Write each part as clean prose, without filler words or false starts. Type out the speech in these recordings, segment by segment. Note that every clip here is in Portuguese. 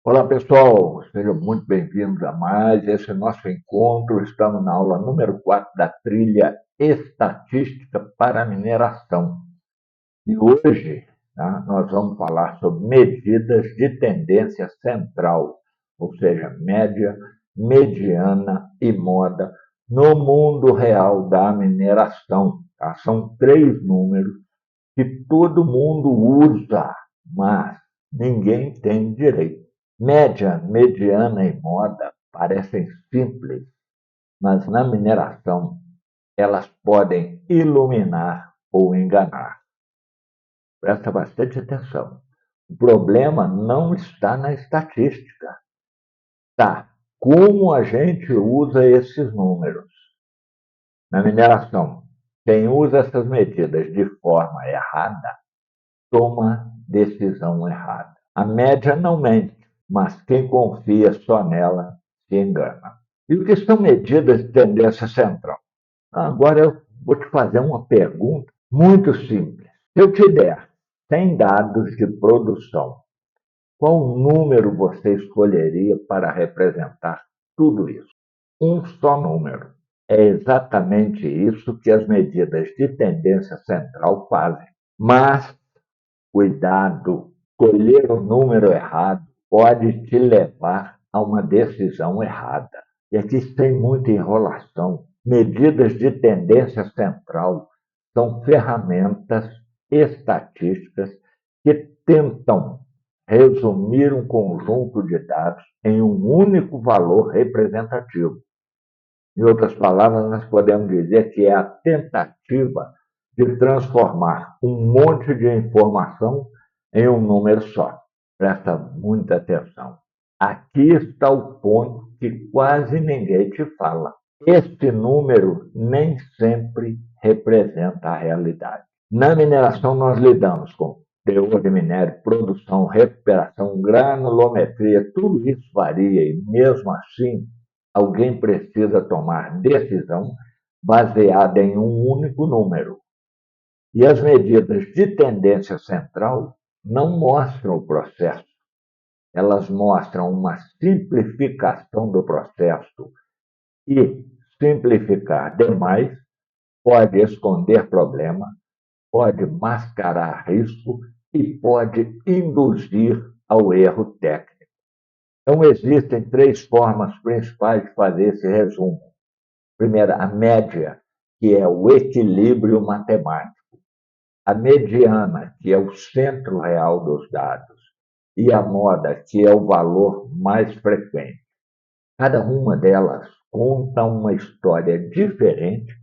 Olá, pessoal, sejam muito bem-vindos a mais esse nosso encontro. Estamos na aula número 4 da trilha Estatística para a Mineração. E hoje, tá, nós vamos falar sobre medidas de tendência central, ou seja, média, mediana e moda no mundo real da mineração. Tá? São três números que todo mundo usa, mas ninguém tem direito. Média, mediana e moda parecem simples, mas na mineração elas podem iluminar ou enganar. Presta bastante atenção. O problema não está na estatística, está como a gente usa esses números. Na mineração, quem usa essas medidas de forma errada toma decisão errada. A média não mente, mas quem confia só nela se engana. E o que são medidas de tendência central? Agora eu vou te fazer uma pergunta muito simples. Se eu te der 100 dados de produção, qual número você escolheria para representar tudo isso? Um só número. É exatamente isso que as medidas de tendência central fazem. Mas cuidado, escolher o número errado pode te levar a uma decisão errada. E aqui tem muita enrolação. Medidas de tendência central são ferramentas estatísticas que tentam resumir um conjunto de dados em um único valor representativo. Em outras palavras, nós podemos dizer que é a tentativa de transformar um monte de informação em um número só. Presta muita atenção. Aqui está o ponto que quase ninguém te fala. Este número nem sempre representa a realidade. Na mineração, nós lidamos com teor de minério, produção, recuperação, granulometria, tudo isso varia e, mesmo assim, alguém precisa tomar decisão baseada em um único número. E as medidas de tendência central não mostram o processo, elas mostram uma simplificação do processo. E simplificar demais pode esconder problema, pode mascarar risco e pode induzir ao erro técnico. Então, existem três formas principais de fazer esse resumo. Primeiro, a média, que é o equilíbrio matemático. A mediana, que é o centro real dos dados. E a moda, que é o valor mais frequente. Cada uma delas conta uma história diferente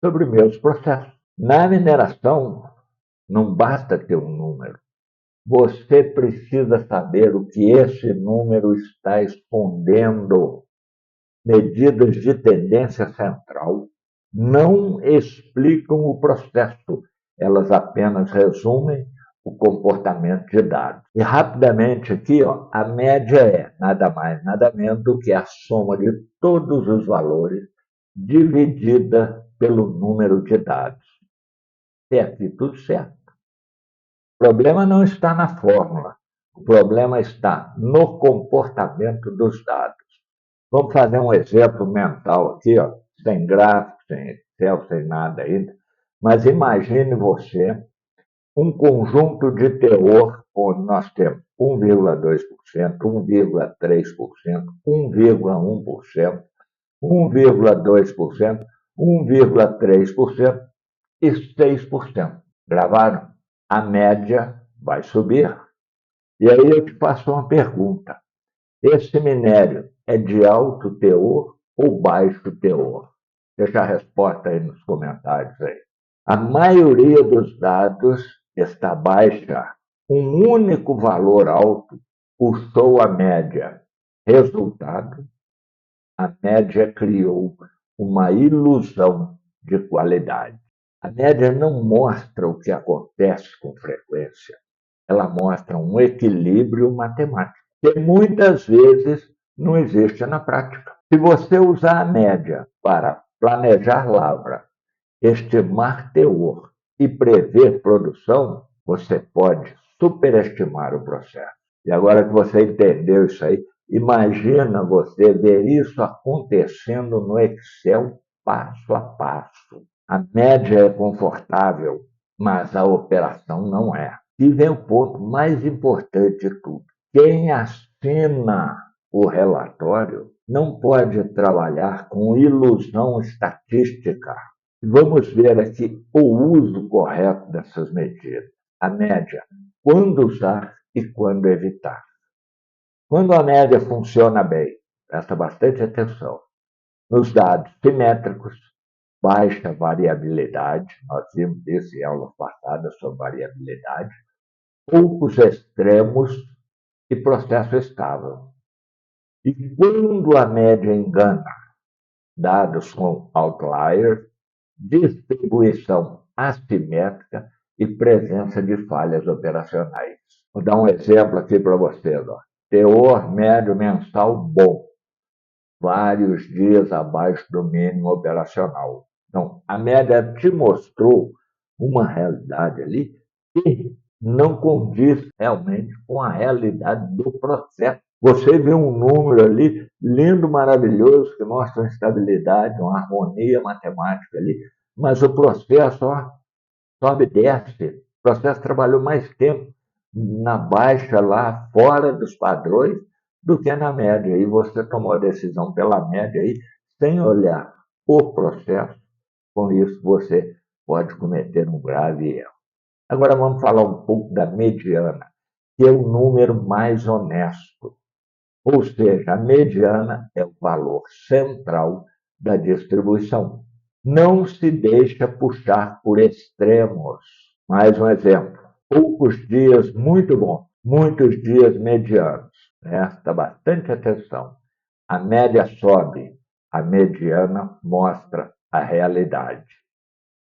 sobre meus processos. Na mineração, não basta ter um número. Você precisa saber o que esse número está escondendo. Medidas de tendência central não explicam o processo, elas apenas resumem o comportamento de dados. E rapidamente aqui, a média é nada mais, nada menos do que a soma de todos os valores dividida pelo número de dados. É aqui tudo certo. O problema não está na fórmula, o problema está no comportamento dos dados. Vamos fazer um exemplo mental aqui, sem gráfico, sem Excel, sem nada ainda. Mas imagine você um conjunto de teor onde nós temos 1,2%, 1,3%, 1,1%, 1,2%, 1,3% e 6%. Gravaram? A média vai subir. E aí eu te faço uma pergunta. Esse minério é de alto teor ou baixo teor? Deixa a resposta aí nos comentários aí. A maioria dos dados está baixa. Um único valor alto puxou a média. Resultado, a média criou uma ilusão de qualidade. A média não mostra o que acontece com frequência. Ela mostra um equilíbrio matemático, que muitas vezes não existe na prática. Se você usar a média para planejar lavra, estimar teor e prever produção, você pode superestimar o processo. E agora que você entendeu isso aí, imagina você ver isso acontecendo no Excel passo a passo. A média é confortável, mas a operação não é. E vem o ponto mais importante de tudo. Quem assina o relatório não pode trabalhar com ilusão estatística. Vamos ver aqui o uso correto dessas medidas. A média, quando usar e quando evitar. Quando a média funciona bem, presta bastante atenção. Nos dados simétricos, baixa variabilidade, nós vimos isso em aulas passadas sobre variabilidade, poucos extremos e processo estável. E quando a média engana, dados com outliers, distribuição assimétrica e presença de falhas operacionais. Vou dar um exemplo aqui para vocês. Teor médio mensal bom, vários dias abaixo do mínimo operacional. Então, a média te mostrou uma realidade ali que não condiz realmente com a realidade do processo. Você vê um número ali lindo, maravilhoso, que mostra uma estabilidade, uma harmonia matemática ali, mas o processo sobe e desce. O processo trabalhou mais tempo na baixa lá, fora dos padrões, do que na média. E você tomou a decisão pela média aí, sem olhar o processo. Com isso, você pode cometer um grave erro. Agora vamos falar um pouco da mediana, que é o número mais honesto. Ou seja, a mediana é o valor central da distribuição. Não se deixa puxar por extremos. Mais um exemplo. Poucos dias muito bom, muitos dias medianos. Presta bastante atenção. A média sobe, a mediana mostra a realidade.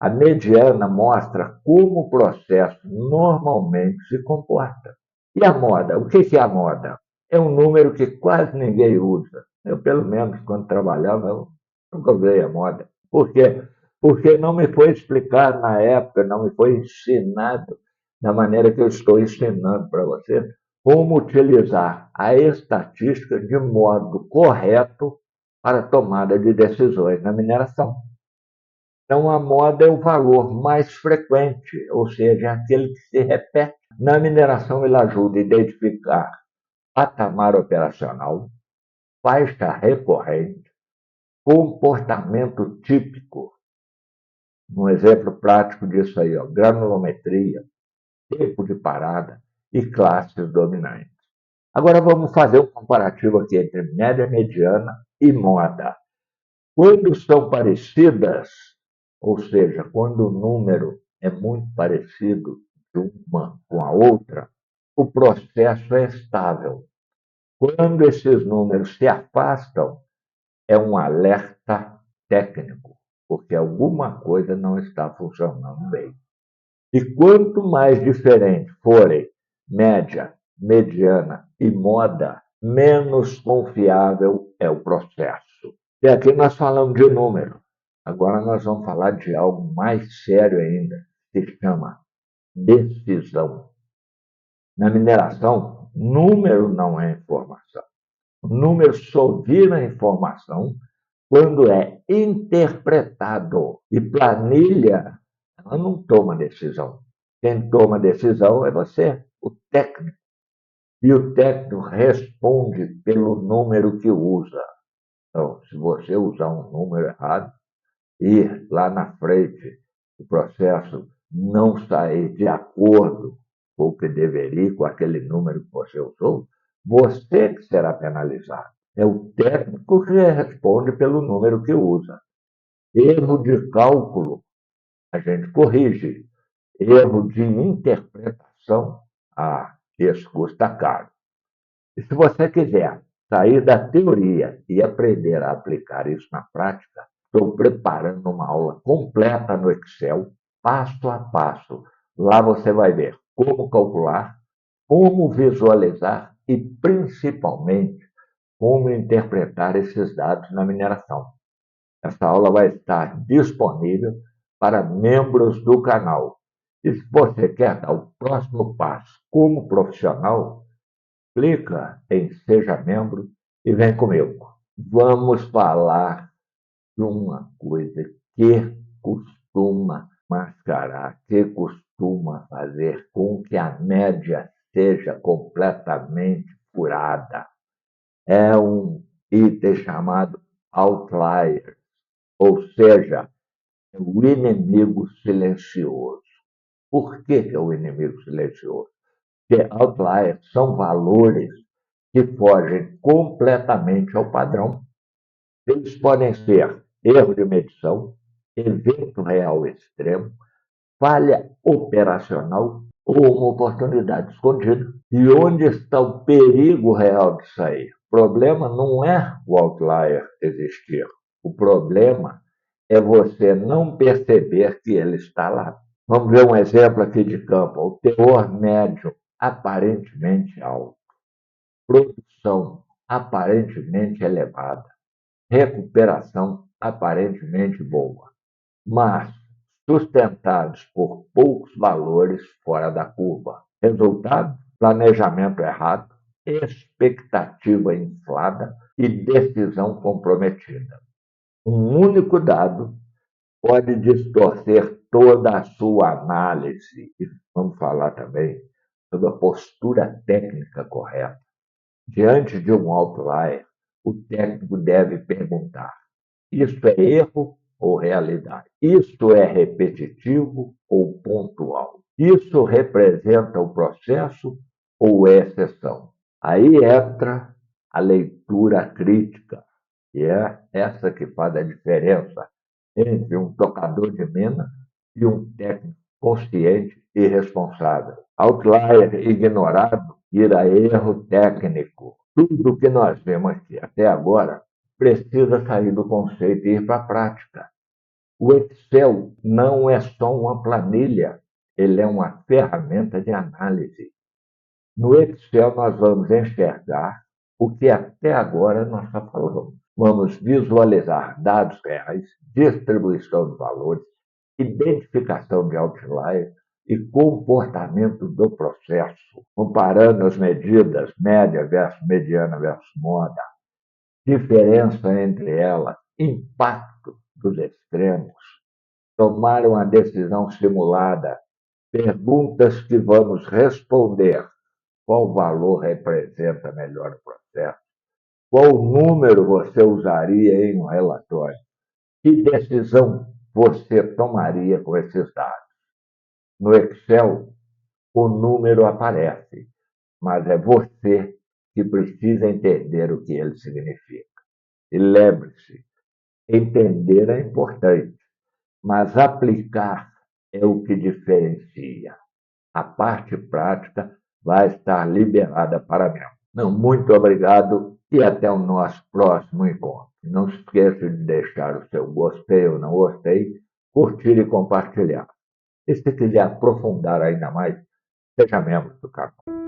A mediana mostra como o processo normalmente se comporta. E a moda? O que é a moda? É um número que quase ninguém usa. Eu, pelo menos, quando trabalhava, eu nunca usei a moda. Por quê? Porque não me foi explicado na época, não me foi ensinado da maneira que eu estou ensinando para você, como utilizar a estatística de modo correto para a tomada de decisões na mineração. Então, a moda é o valor mais frequente, ou seja, é aquele que se repete. Na mineração, ele ajuda a identificar patamar operacional, faixa recorrente, comportamento típico. Um exemplo prático disso aí, granulometria, tempo de parada e classes dominantes. Agora vamos fazer um comparativo aqui entre média, mediana e moda. Quando são parecidas, ou seja, quando o número é muito parecido de uma com a outra, o processo é estável. Quando esses números se afastam, é um alerta técnico, porque alguma coisa não está funcionando bem. E quanto mais diferentes forem média, mediana e moda, menos confiável é o processo. E aqui nós falamos de número. Agora nós vamos falar de algo mais sério ainda, que se chama decisão. Na mineração, número não é informação. O número só vira informação quando é interpretado. E planilha, ela não toma decisão. Quem toma decisão é você, o técnico. E o técnico responde pelo número que usa. Então, se você usar um número errado e lá na frente o processo não sair de acordo com o que deveria, com aquele número que você usou, você que será penalizado. É o técnico que responde pelo número que usa. Erro de cálculo, a gente corrige. Erro de interpretação, isso custa caro. E se você quiser sair da teoria e aprender a aplicar isso na prática, estou preparando uma aula completa no Excel, passo a passo. Lá você vai ver como calcular, como visualizar e, principalmente, como interpretar esses dados na mineração. Essa aula vai estar disponível para membros do canal. E se você quer dar o próximo passo como profissional, Clica em Seja Membro e vem comigo. Vamos falar de uma coisa que costuma mascarar, que costuma fazer com que a média seja completamente furada. É um item chamado outlier, ou seja, é o inimigo silencioso. Por que é o inimigo silencioso? Porque outliers são valores que fogem completamente ao padrão. Eles podem ser erro de medição, evento real extremo, falha operacional ou uma oportunidade escondida. E onde está o perigo real disso aí? O problema não é o outlier existir. O problema é você não perceber que ele está lá. Vamos ver um exemplo aqui de campo. O teor médio aparentemente alto, produção aparentemente elevada, recuperação aparentemente boa, mas sustentados por poucos valores fora da curva. Resultado: planejamento errado, expectativa inflada e decisão comprometida. Um único dado pode distorcer toda a sua análise. E vamos falar também sobre a postura técnica correta. Diante de um outlier, o técnico deve perguntar: isso é erro ou realidade? Isso é repetitivo ou pontual? Isso representa o processo ou é exceção? Aí entra a leitura crítica, e é essa que faz a diferença entre um tocador de mina e um técnico consciente e responsável. Outlier ignorado vira erro técnico. Tudo que nós vemos aqui até agora precisa sair do conceito e ir para a prática. O Excel não é só uma planilha, ele é uma ferramenta de análise. No Excel, nós vamos enxergar o que até agora nós só falamos. Vamos visualizar dados reais, distribuição de valores, identificação de outliers e comportamento do processo, comparando as medidas média versus mediana versus moda, diferença entre elas, impacto dos extremos, tomar uma decisão simulada, perguntas que vamos responder: qual valor representa melhor o processo? Qual número você usaria em um relatório? Que decisão você tomaria com esses dados? No Excel, o número aparece, mas é você que precisa entender o que ele significa. E lembre-se, entender é importante, mas aplicar é o que diferencia. A parte prática vai estar liberada para mim. Não, muito obrigado e até o nosso próximo encontro. Não se esqueça de deixar o seu gostei ou não gostei, curtir e compartilhar. E se quiser aprofundar ainda mais, seja membro do canal.